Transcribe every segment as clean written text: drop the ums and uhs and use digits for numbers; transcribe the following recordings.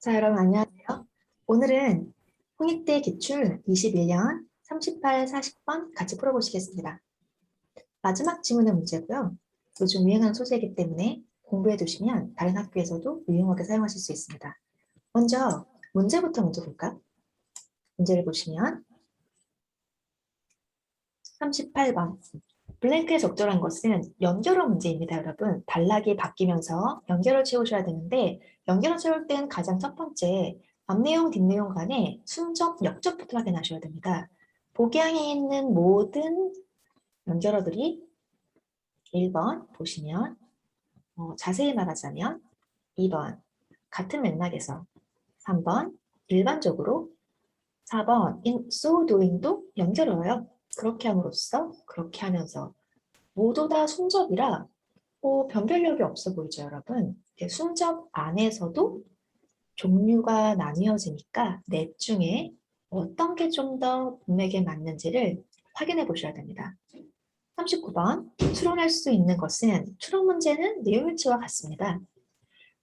자, 여러분 안녕하세요. 오늘은 홍익대 기출 21년 38, 40번 같이 풀어보시겠습니다. 마지막 지문의 문제고요. 요즘 유행하는 소재이기 때문에 공부해 두시면 다른 학교에서도 유용하게 사용하실 수 있습니다. 먼저 문제부터 볼까? 문제를 보시면 38번 블랭크에 적절한 것은 연결어 문제입니다, 여러분. 단락이 바뀌면서 연결을 채우셔야 되는데 연결을 채울 땐 가장 첫 번째 앞내용, 뒷내용 간에 순접, 역접부터 확인하셔야 됩니다. 복양에 있는 모든 연결어들이 1번 보시면 자세히 말하자면 2번 같은 맥락에서 3번 일반적으로 4번 in so doing도 연결어예요. 그렇게 함으로써 그렇게 하면서 모두 다 순접이라 변별력이 없어 보이죠, 여러분? 순접 안에서도 종류가 나뉘어지니까 넷 중에 어떤 게 좀 더 문맥에 맞는지를 확인해 보셔야 됩니다. 39번, 추론할 수 있는 것은 추론 문제는 내용일치와 같습니다.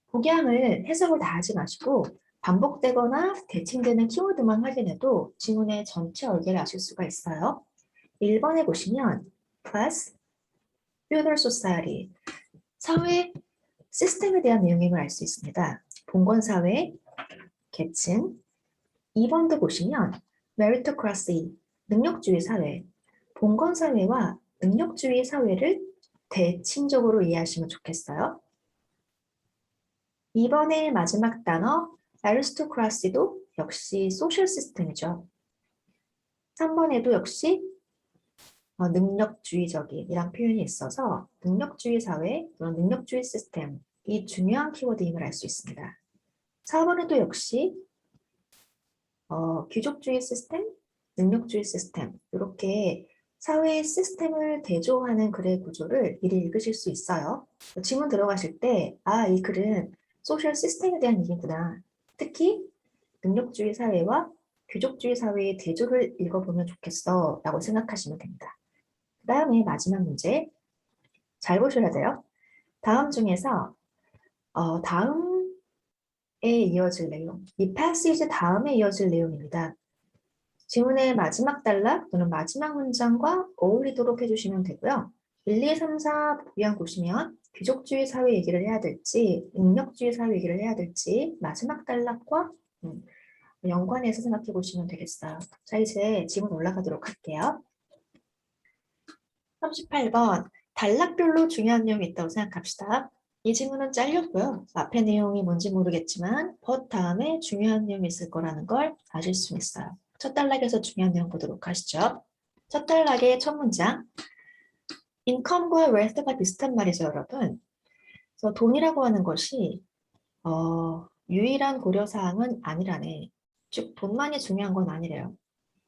복양을 해석을 다 하지 마시고 반복되거나 대칭되는 키워드만 확인해도 지문의 전체 얼개를 아실 수가 있어요. 1번에 보시면 class, feudal society, 사회 시스템에 대한 내용임을 알 수 있습니다. 봉건사회, 계층. 2번도 보시면 meritocracy, 능력주의 사회. 봉건사회와 능력주의 사회를 대칭적으로 이해하시면 좋겠어요. 2번의 마지막 단어 aristocracy도 역시 소셜 시스템이죠. 3번에도 역시 능력주의적인이란 표현이 있어서 능력주의 사회 또는 능력주의 시스템 이 중요한 키워드임을 알 수 있습니다. 4번에도 역시 귀족주의 시스템, 능력주의 시스템 이렇게 사회의 시스템을 대조하는 글의 구조를 미리 읽으실 수 있어요. 지문 들어가실 때 이 글은 소셜 시스템에 대한 얘기구나. 특히 능력주의 사회와 귀족주의 사회의 대조를 읽어보면 좋겠어 라고 생각하시면 됩니다. 그 다음에 마지막 문제 잘 보셔야 돼요. 다음 중에서 다음에 이어질 내용, 이 패시지 다음에 이어질 내용입니다. 지문의 마지막 단락 또는 마지막 문장과 어울리도록 해주시면 되고요. 1, 2, 3, 4 보양 보시면 귀족주의 사회 얘기를 해야 될지 능력주의 사회 얘기를 해야 될지 마지막 단락과 연관해서 생각해 보시면 되겠어요. 자, 이제 지문 올라가도록 할게요. 38번 단락별로 중요한 내용이 있다고 생각합시다. 이 지문은 잘렸고요. 앞에 내용이 뭔지 모르겠지만 but 다음에 중요한 내용이 있을 거라는 걸 아실 수 있어요. 첫 단락에서 중요한 내용 보도록 하시죠. 첫 단락의 첫 문장 income과 wealth가 비슷한 말이죠, 여러분. 그래서 돈이라고 하는 것이 유일한 고려사항은 아니라네. 즉 돈만이 중요한 건 아니래요.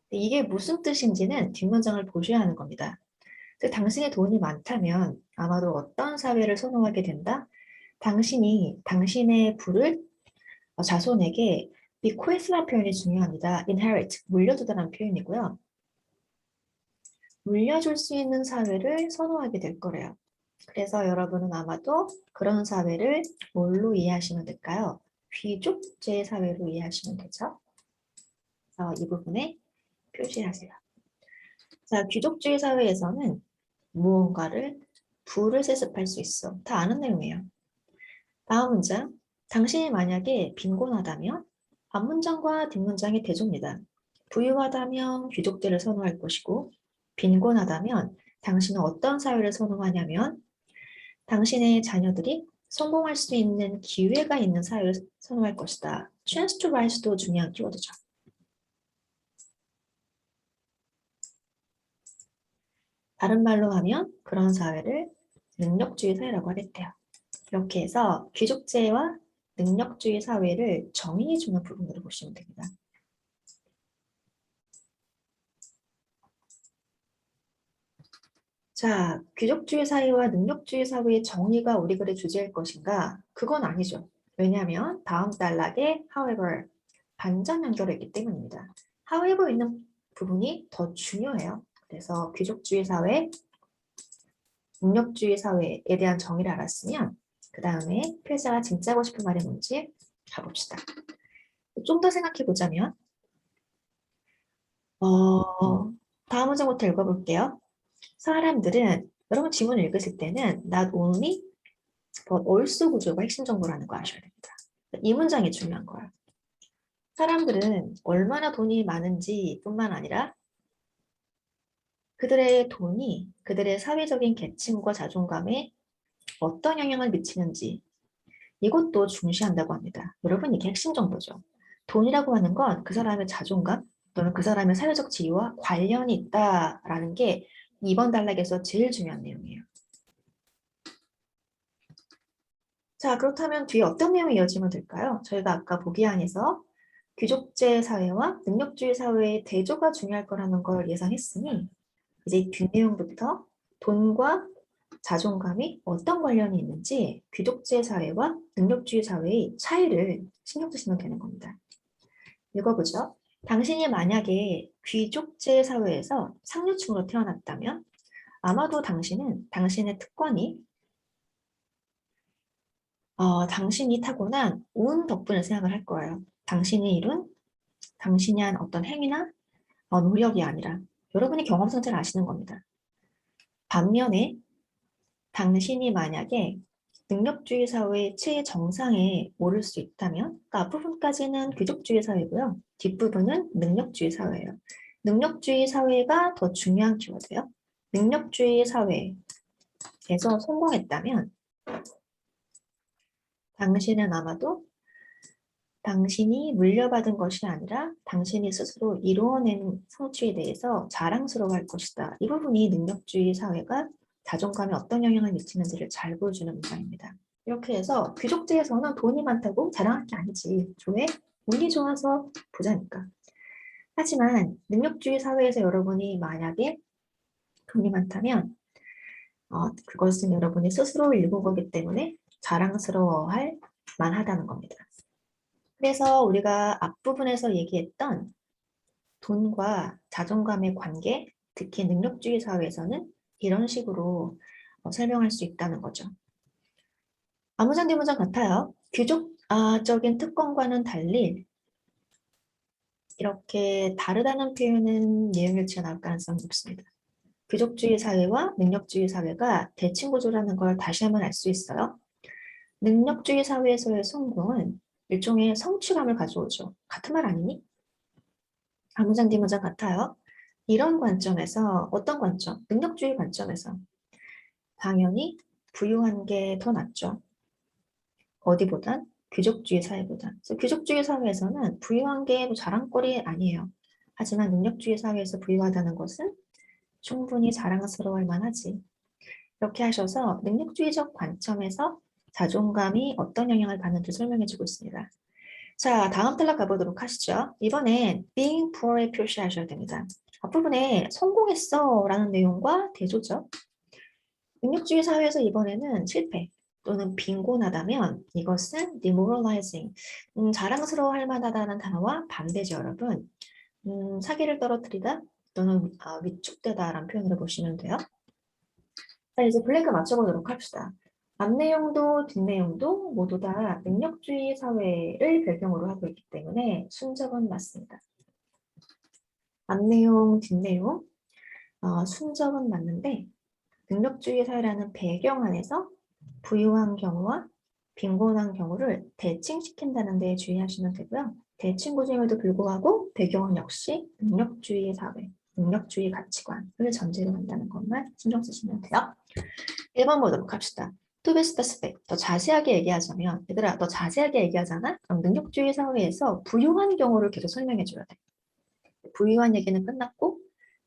이게 무슨 뜻인지는 뒷문장을 보셔야 하는 겁니다. 당신의 돈이 많다면 아마도 어떤 사회를 선호하게 된다? 당신이 당신의 부를 자손에게 bequeath라는 표현이 중요합니다. inherit, 물려주다라는 표현이고요. 물려줄 수 있는 사회를 선호하게 될 거래요. 그래서 여러분은 아마도 그런 사회를 뭘로 이해하시면 될까요? 귀족제 사회로 이해하시면 되죠. 그래서 이 부분에 표시하세요. 자, 귀족주의 사회에서는 무언가를 부를 세습할 수 있어. 다 아는 내용이에요. 다음 문장. 당신이 만약에 빈곤하다면 앞문장과 뒷문장이 대조입니다. 부유하다면 귀족제를 선호할 것이고 빈곤하다면 당신은 어떤 사회를 선호하냐면 당신의 자녀들이 성공할 수 있는 기회가 있는 사회를 선호할 것이다. chance to rise도 중요한 키워드죠. 다른 말로 하면 그런 사회를 능력주의 사회라고 하겠대요. 이렇게 해서 귀족제와 능력주의 사회를 정의해주는 부분으로 보시면 됩니다. 자, 귀족주의 사회와 능력주의 사회의 정의가 우리 글의 주제일 것인가? 그건 아니죠. 왜냐하면 다음 단락에 however, 반전 연결이 있기 때문입니다. however 있는 부분이 더 중요해요. 그래서 귀족주의 사회, 능력주의 사회에 대한 정의를 알았으면 그 다음에 필자가 진짜 하고 싶은 말이 뭔지 가봅시다. 좀 더 생각해 보자면, 다음 문제부터 읽어볼게요. 사람들은, 여러분 지문 읽으실 때는 not only but also 구조가 핵심 정보라는 거 아셔야 됩니다. 이 문장이 중요한 거예요. 사람들은 얼마나 돈이 많은지 뿐만 아니라 그들의 돈이 그들의 사회적인 계층과 자존감에 어떤 영향을 미치는지 이것도 중시한다고 합니다. 여러분 이게 핵심 정보죠. 돈이라고 하는 건 그 사람의 자존감 또는 그 사람의 사회적 지위와 관련이 있다라는 게 이번 단락에서 제일 중요한 내용이에요. 자, 그렇다면 뒤에 어떤 내용이 이어지면 될까요? 저희가 아까 보기 안에서 귀족제 사회와 능력주의 사회의 대조가 중요할 거라는 걸 예상했으니 이제 뒷내용부터 돈과 자존감이 어떤 관련이 있는지 귀족제 사회와 능력주의 사회의 차이를 신경 쓰시면 되는 겁니다. 읽어보죠. 당신이 만약에 귀족제 사회에서 상류층으로 태어났다면 아마도 당신은 당신의 특권이 당신이 타고난 운 덕분에 생각을 할 거예요. 당신이 이룬 당신이 한 어떤 행위나 노력이 아니라 여러분이 경험 상태를 아시는 겁니다. 반면에 당신이 만약에 능력주의 사회의 최정상에 오를 수 있다면 그러니까 앞부분까지는 귀족주의 사회고요. 뒷부분은 능력주의 사회예요. 능력주의 사회가 더 중요한 키워드예요. 능력주의 사회에서 성공했다면 당신은 아마도 당신이 물려받은 것이 아니라 당신이 스스로 이루어낸 성취에 대해서 자랑스러워할 것이다. 이 부분이 능력주의 사회가 자존감에 어떤 영향을 미치는지를 잘 보여주는 문장입니다. 이렇게 해서 귀족제에서는 돈이 많다고 자랑할 게 아니지. 왜? 운이 좋아서 부자니까. 하지만 능력주의 사회에서 여러분이 만약에 돈이 많다면 그것은 여러분이 스스로 일군 거기 때문에 자랑스러워할 만하다는 겁니다. 그래서 우리가 앞부분에서 얘기했던 돈과 자존감의 관계, 특히 능력주의 사회에서는 이런 식으로 설명할 수 있다는 거죠. 아무장 뒤무장 같아요. 귀족적인 특권과는 달리 이렇게 다르다는 표현은 내용일치가 나올 가능성이 높습니다. 귀족주의 사회와 능력주의 사회가 대칭구조라는 걸 다시 한번 알 수 있어요. 능력주의 사회에서의 성공은 일종의 성취감을 가져오죠. 같은 말 아니니? 아무장 뒤무장 같아요. 이런 관점에서 어떤 관점? 능력주의 관점에서 당연히 부유한 게 더 낫죠. 어디보단? 귀족주의 사회보단. 그래서 귀족주의 사회에서는 부유한 게 자랑거리 아니에요. 하지만 능력주의 사회에서 부유하다는 것은 충분히 자랑스러워할 만하지. 이렇게 하셔서 능력주의적 관점에서 자존감이 어떤 영향을 받는지 설명해주고 있습니다. 자, 다음 단락 가보도록 하시죠. 이번엔 being poor에 표시하셔야 됩니다. 앞부분에 성공했어 라는 내용과 대조죠. 능력주의 사회에서 이번에는 실패 또는 빈곤하다면 이것은 demoralizing, 자랑스러워할 만하다는 단어와 반대죠, 여러분. 사기를 떨어뜨리다 또는 위축되다라는 표현으로 보시면 돼요. 자, 이제 블랭크 맞춰보도록 합시다. 앞내용도 뒷내용도 모두 다 능력주의 사회를 배경으로 하고 있기 때문에 순적은 맞습니다. 앞내용, 뒷내용, 순적은 맞는데 능력주의 사회라는 배경 안에서 부유한 경우와 빈곤한 경우를 대칭시킨다는 데 주의하시면 되고요. 대칭 구조임에도 불구하고 배경은 역시 능력주의 사회, 능력주의 가치관을 전제로 한다는 것만 신경 쓰시면 돼요. 1번 보도록 합시다. To be specific, 더 자세하게 얘기하자면 얘들아 더 자세하게 얘기하잖아? 그럼 능력주의 사회에서 부유한 경우를 계속 설명해줘야 돼. 부유한 얘기는 끝났고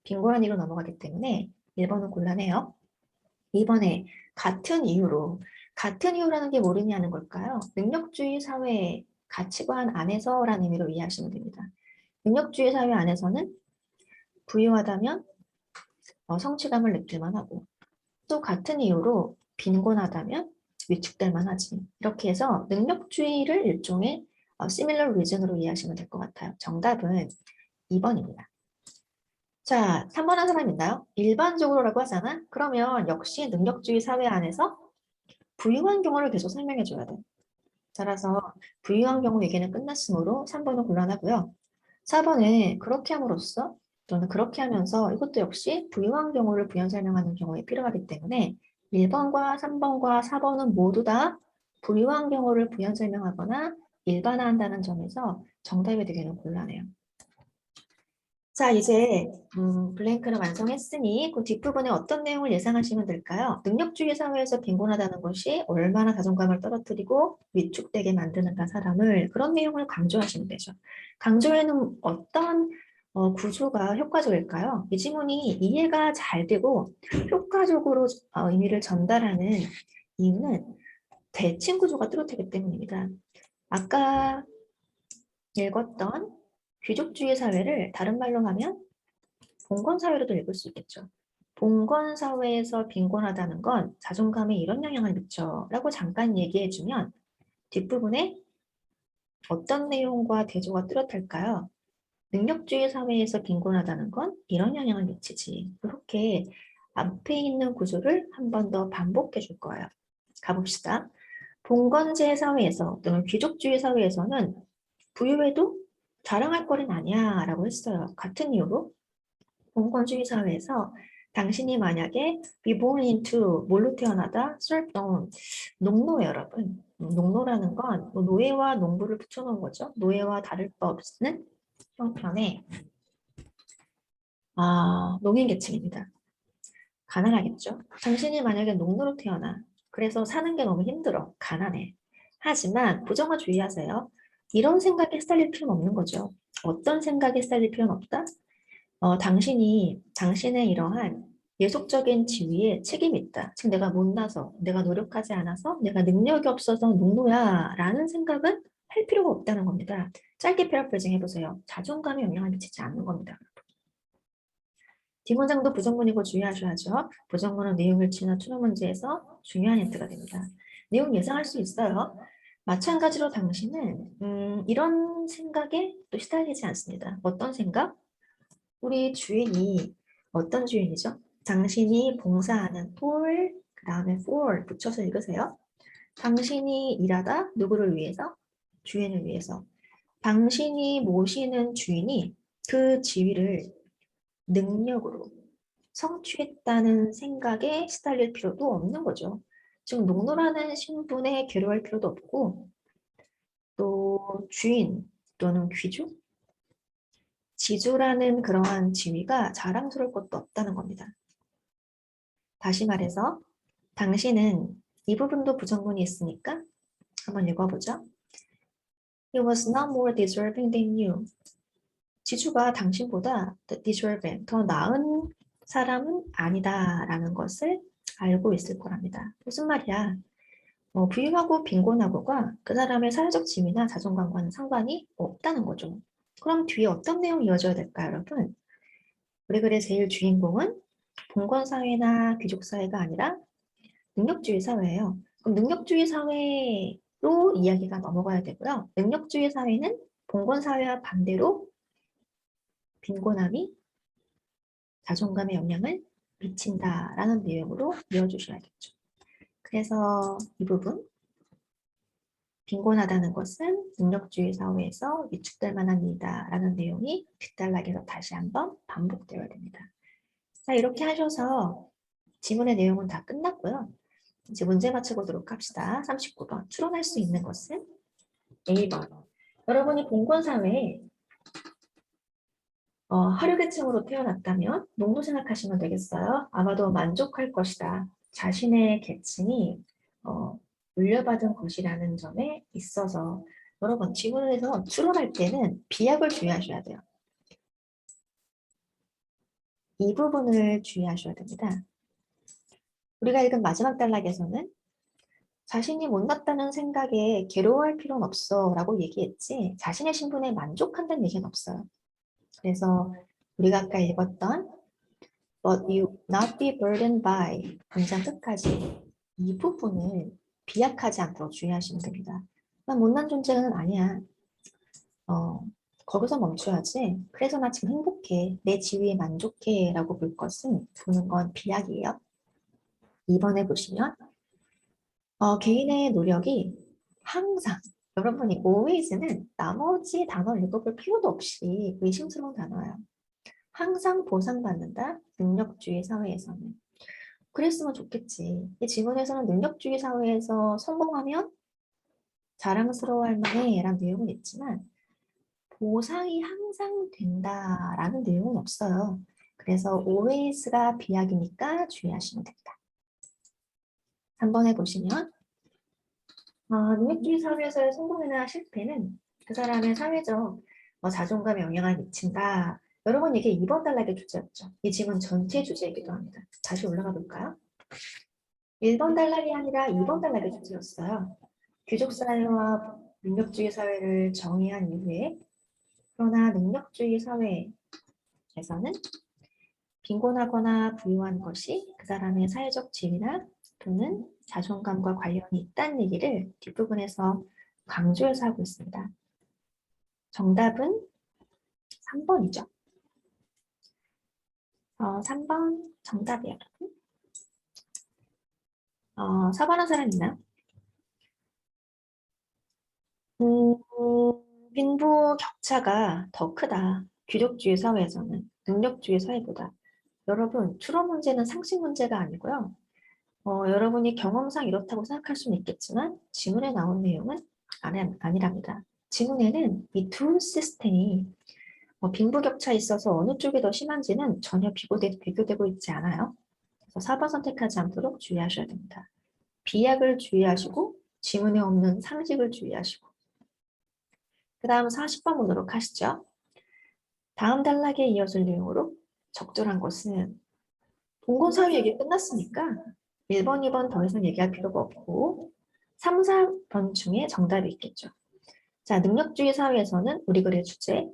빈곤한 얘기로 넘어가기 때문에 1번은 곤란해요. 2번에 같은 이유라는 게 뭐냐는 걸까요? 능력주의 사회의 가치관 안에서라는 의미로 이해하시면 됩니다. 능력주의 사회 안에서는 부유하다면 성취감을 느낄 만하고 또 같은 이유로 빈곤하다면 위축될 만하지. 이렇게 해서 능력주의를 일종의 similar reason으로 이해하시면 될 것 같아요. 정답은 2번입니다. 자, 3번 한 사람 있나요? 일반적으로라고 하잖아? 그러면 역시 능력주의 사회 안에서 부유한 경우를 계속 설명해 줘야 돼. 따라서 부유한 경우 얘기는 끝났으므로 3번은 곤란하고요. 4번에 그렇게 함으로써 또는 그렇게 하면서 이것도 역시 부유한 경우를 부연 설명하는 경우에 필요하기 때문에 1번과 3번과 4번은 모두 다 부유한 경우를 부연 설명하거나 일반화한다는 점에서 정답이 되기는 곤란해요. 자, 이제 블랭크는 완성했으니 그 뒷부분에 어떤 내용을 예상하시면 될까요? 능력주의 사회에서 빈곤하다는 것이 얼마나 자존감을 떨어뜨리고 위축되게 만드는가 사람을 그런 내용을 강조하시면 되죠. 강조에는 어떤 구조가 효과적일까요? 이 지문이 이해가 잘 되고 효과적으로 의미를 전달하는 이유는 대칭 구조가 뚜렷하기 때문입니다. 아까 읽었던 귀족주의 사회를 다른 말로 하면 봉건사회로도 읽을 수 있겠죠. 봉건사회에서 빈곤하다는 건 자존감에 이런 영향을 미쳐 라고 잠깐 얘기해주면 뒷부분에 어떤 내용과 대조가 뚜렷할까요? 능력주의 사회에서 빈곤하다는 건 이런 영향을 미치지. 이렇게 앞에 있는 구조를 한 번 더 반복해 줄 거예요. 가봅시다. 봉건제 사회에서 또는 귀족주의 사회에서는 부유해도 자랑할 거리는 아니야 라고 했어요. 같은 이유로 봉건주의 사회에서 당신이 만약에 be born into 뭘로 태어나다 serfdom 농노예 여러분. 농노라는 건 노예와 농부를 붙여놓은 거죠. 노예와 다를 바 없는 형편의 농인 계층입니다. 가난하겠죠. 당신이 만약에 농노로 태어나 그래서 사는 게 너무 힘들어. 가난해. 하지만 부정어 주의하세요. 이런 생각에 시달릴 필요는 없는 거죠. 어떤 생각에 시달릴 필요는 없다? 당신의 이러한 예속적인 지위에 책임이 있다. 즉, 내가 못나서, 내가 노력하지 않아서, 내가 능력이 없어서 농노야 라는 생각은 할 필요가 없다는 겁니다. 짧게 패러프레이징 해보세요. 자존감에 영향을 미치지 않는 겁니다. 뒷문장도 부정문이고 주의하셔야죠. 부정문은 내용을 지나 추론 문제에서 중요한 힌트가 됩니다. 내용 예상할 수 있어요. 마찬가지로 당신은 이런 생각에 또 시달리지 않습니다. 어떤 생각? 우리 주인이 어떤 주인이죠? 당신이 봉사하는 for, 그 다음에 for 붙여서 읽으세요. 당신이 일하다 누구를 위해서? 주인을 위해서. 당신이 모시는 주인이 그 지위를 능력으로 성취했다는 생각에 시달릴 필요도 없는 거죠. 즉 농노라는 신분에 괴로워할 필요도 없고 또 주인 또는 귀족, 지주라는 그러한 지위가 자랑스러울 것도 없다는 겁니다. 다시 말해서 당신은 이 부분도 부정문이 있으니까 한번 읽어보죠. He was not more deserving than you. 지주가 당신보다 deserving, 더 나은 사람은 아니다라는 것을 알고 있을 거랍니다. 무슨 말이야? 부유하고 빈곤하고가 그 사람의 사회적 지위나 자존감과는 상관이 없다는 거죠. 그럼 뒤에 어떤 내용이 이어져야 될까요, 여러분? 우리 글의 제일 주인공은 봉건사회나 귀족사회가 아니라 능력주의 사회예요. 그럼 능력주의 사회로 이야기가 넘어가야 되고요. 능력주의 사회는 봉건사회와 반대로 빈곤함이 자존감에 영향을 미친다라는 내용으로 이어주셔야겠죠. 그래서 이 부분 빈곤하다는 것은 능력주의 사회에서 위축될 만한 일이다라는 내용이 뒷단락에서 다시 한번 반복되어야 됩니다. 자, 이렇게 하셔서 지문의 내용은 다 끝났고요. 이제 문제 맞춰보도록 합시다. 39번. 추론할 수 있는 것은 A번. 여러분이 봉건사회에 하류계층으로 태어났다면 농도 생각하시면 되겠어요. 아마도 만족할 것이다. 자신의 계층이 물려받은 것이라는 점에 있어서 여러분 지문에서 추론할 때는 비약을 주의하셔야 돼요. 이 부분을 주의하셔야 됩니다. 우리가 읽은 마지막 단락에서는 자신이 못났다는 생각에 괴로워할 필요는 없어 라고 얘기했지 자신의 신분에 만족한다는 얘기는 없어요. 그래서 우리가 아까 읽었던 But you not be burdened by 문장 끝까지 이 부분을 비약하지 않도록 주의하시면 됩니다. 난 못난 존재는 아니야. 거기서 멈춰야지. 그래서 나 지금 행복해. 내 지위에 만족해 라고 볼 것은 보는 건 비약이에요. 2번에 보시면 개인의 노력이 항상. 여러분이 always는 나머지 단어 읽어볼 필요도 없이 의심스러운 단어예요. 항상 보상받는다. 능력주의 사회에서는. 그랬으면 좋겠지. 이 지문에서는 능력주의 사회에서 성공하면 자랑스러워할 만해 라는 내용은 있지만 보상이 항상 된다라는 내용은 없어요. 그래서 always가 비약이니까 주의하시면 됩니다. 한번 해보시면 능력주의 사회에서의 성공이나 실패는 그 사람의 사회적 자존감에 영향을 미친다. 여러분 이게 2번 단락의 주제였죠. 이 지문 전체 주제이기도 합니다. 다시 올라가 볼까요? 1번 단락이 아니라 2번 단락의 주제였어요. 귀족 사회와 능력주의 사회를 정의한 이후에 그러나 능력주의 사회에서는 빈곤하거나 부유한 것이 그 사람의 사회적 지위나 또는 자존감과 관련이 있다는 얘기를 뒷부분에서 강조해서 하고 있습니다. 정답은 3번이죠. 3번 정답이에요. 4번 한 사람 있나요? 빈부 격차가 더 크다. 귀족주의 사회에서는 능력주의 사회보다. 여러분, 추론 문제는 상식 문제가 아니고요. 여러분이 경험상 이렇다고 생각할 수는 있겠지만 지문에 나온 내용은 아니랍니다. 지문에는 이 두 시스템이 빈부격차에 있어서 어느 쪽이 더 심한지는 전혀 비교되고 있지 않아요. 그래서 4번 선택하지 않도록 주의하셔야 됩니다. 비약을 주의하시고 지문에 없는 상식을 주의하시고 그 다음 40번 보도록 하시죠. 다음 단락에 이어질 내용으로 적절한 것은 봉건사회 얘기 끝났으니까 1번, 2번 더 이상 얘기할 필요가 없고 3, 4번 중에 정답이 있겠죠. 자, 능력주의 사회에서는 우리 글의 주제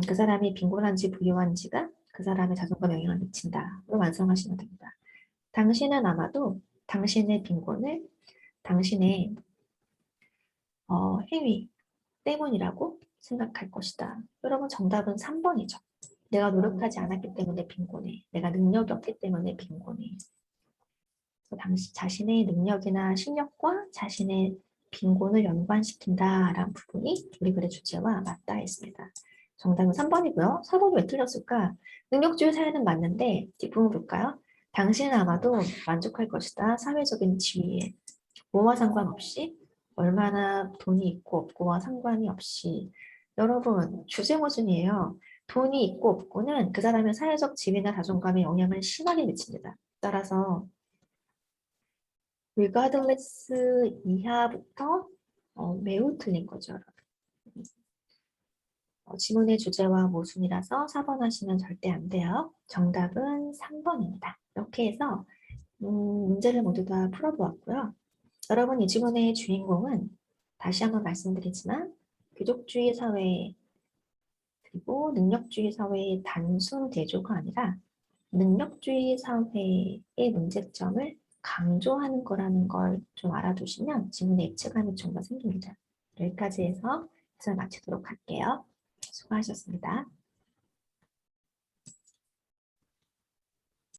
그 사람이 빈곤한지 부유한지가 그 사람의 자존감에 영향을 미친다로 완성하시면 됩니다. 당신은 아마도 당신의 빈곤을 당신의 행위 때문이라고 생각할 것이다. 여러분 정답은 3번이죠. 내가 노력하지 않았기 때문에 빈곤해. 내가 능력이 없기 때문에 빈곤해. 당시 자신의 능력이나 실력과 자신의 빈곤을 연관시킨다라는 부분이 우리 글의 주제와 맞닿아 있습니다. 정답은 3번이고요. 4번이 왜 틀렸을까? 능력주의 사회는 맞는데 뒷부분 볼까요? 당신은 아마도 만족할 것이다. 사회적인 지위에 뭐와 상관없이 얼마나 돈이 있고 없고와 상관이 없이 여러분 주제 모순이에요. 돈이 있고 없고는 그 사람의 사회적 지위나 자존감에 영향을 심하게 미칩니다. 따라서 regardless 이하부터 매우 틀린 거죠. 지문의 주제와 모순이라서 4번 하시면 절대 안 돼요. 정답은 3번입니다. 이렇게 해서 문제를 모두 다 풀어보았고요. 여러분 이 지문의 주인공은 다시 한번 말씀드리지만 귀족주의 사회 그리고 능력주의 사회의 단순 대조가 아니라 능력주의 사회의 문제점을 강조하는 거라는 걸 좀 알아두시면 지문에 입체감이 좀 더 생깁니다. 여기까지 해서 해설 마치도록 할게요. 수고하셨습니다.